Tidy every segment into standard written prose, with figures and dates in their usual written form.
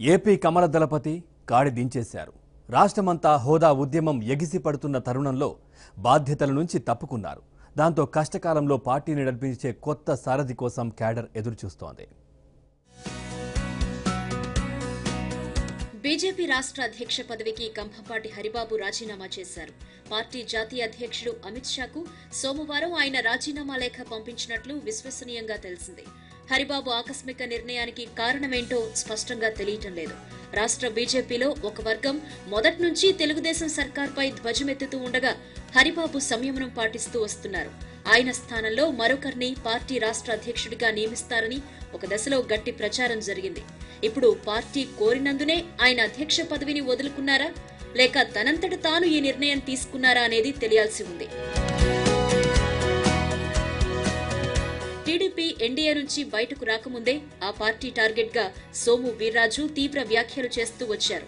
AP కమల దళపతి కాడి దించేశారు. రాష్ట్రమంతా హోదా ఉద్యమం ఎగిసి పడుతున్న తరుణంలో బాధ్యతల నుంచి తప్పుకున్నారు. దాంతో కష్టకాలంలో పార్టీని నడిపించే కొత్త సారథి కోసం క్యాడర్ ఎదురుచూస్తోంది. బీజేపీ రాష్ట్ర అధ్యక్ష పదవికి కంభంపాటి హరిబాబు రాజీనామా చేశారు. పార్టీ జాతీయ అధ్యక్షుడు అమిత్ షాకు సోమవారం ఆయన రాజీనామా లేఖ పంపించినట్లు విశ్వసనీయంగా తెలిసింది. హరిబాబు ఆకస్మిక నిర్ణయానికి కారణమేంటో స్పష్టంగా తెలియటం లేదు. రాష్ట్ర బీజేపీలో ఒక వర్గం మొదటి నుంచి తెలుగుదేశం సర్కార్పై ధ్వజమెత్తుతూ ఉండగా హరిబాబు సంయమనం పాటిస్తూ వస్తున్నారు. ఆయన స్థానంలో మరొకరిని పార్టీ రాష్ట్ర అధ్యక్షుడిగా నియమిస్తారని ఒక దశలో గట్టి ప్రచారం జరిగింది. ఇప్పుడు పార్టీ కోరినందునే ఆయన అధ్యక్ష పదవిని వదులుకున్నారా లేక తనంతట తాను ఈ నిర్ణయం తీసుకున్నారా అనేది తెలియాల్సి ఉంది. టీడీపీ ఎన్డీఏ నుంచి బయటకు రాకముందే ఆ పార్టీ టార్గెట్ గా సోము వీర్రాజు తీవ్ర వ్యాఖ్యలు చేస్తూ వచ్చారు.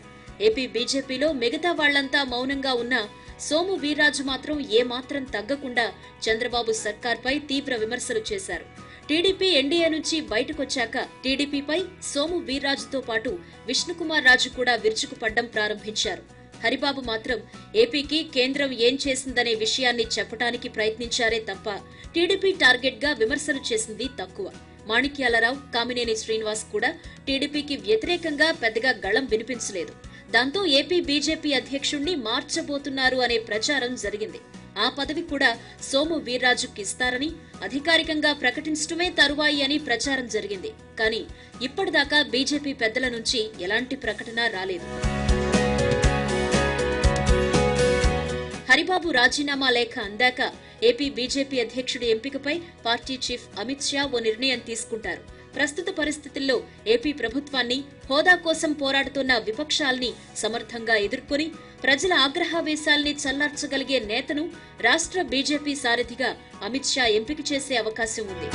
ఏపీ బీజేపీలో మిగతా వాళ్లంతా మౌనంగా ఉన్నా సోము వీర్రాజు మాత్రం ఏమాత్రం తగ్గకుండా చంద్రబాబు సర్కార్పై తీవ్ర విమర్శలు చేశారు. టీడీపీ ఎన్డీఏ నుంచి బయటకొచ్చాక టీడీపీపై సోము వీర్రాజుతో పాటు విష్ణుకుమార్ రాజు కూడా విరుచుకుపడ్డం ప్రారంభించారు. హరిబాబు మాత్రం ఏపీకి కేంద్రం ఏం చేసిందనే విషయాన్ని చెప్పడానికి ప్రయత్నించారే తప్ప టీడీపీ టార్గెట్ గా విమర్శలు చేసింది తక్కువ. మాణిక్యాలరావు, కామినేని శ్రీనివాస్ కూడా టీడీపీకి వ్యతిరేకంగా పెద్దగా గళం వినిపించలేదు. దాంతో ఏపీ బీజేపీ అధ్యక్షుణ్ణి మార్చబోతున్నారు అనే ప్రచారం జరిగింది. ఆ పదవి కూడా సోము వీర్రాజుకి ఇస్తారని అధికారికంగా ప్రకటించడమే తరువాయి అని ప్రచారం జరిగింది. కానీ ఇప్పటిదాకా బీజేపీ పెద్దల నుంచి ఎలాంటి ప్రకటన రాలేదు. హరిబాబు రాజీనామా లేఖ అందాక ఏపీ బీజేపీ అధ్యక్షుడి ఎంపికపై పార్టీ చీఫ్ అమిత్ షా ఓ నిర్ణయం తీసుకుంటారు. ప్రస్తుత పరిస్థితుల్లో ఏపీ ప్రభుత్వాన్ని, హోదా కోసం పోరాడుతున్న విపక్షాల్ని సమర్థంగా ఎదుర్కొని ప్రజల ఆగ్రహావేశాల్ని చల్లార్చగలిగే నేతను రాష్ట్ర బీజేపీ సారథిగా అమిత్ షా ఎంపిక చేసే అవకాశం ఉంది.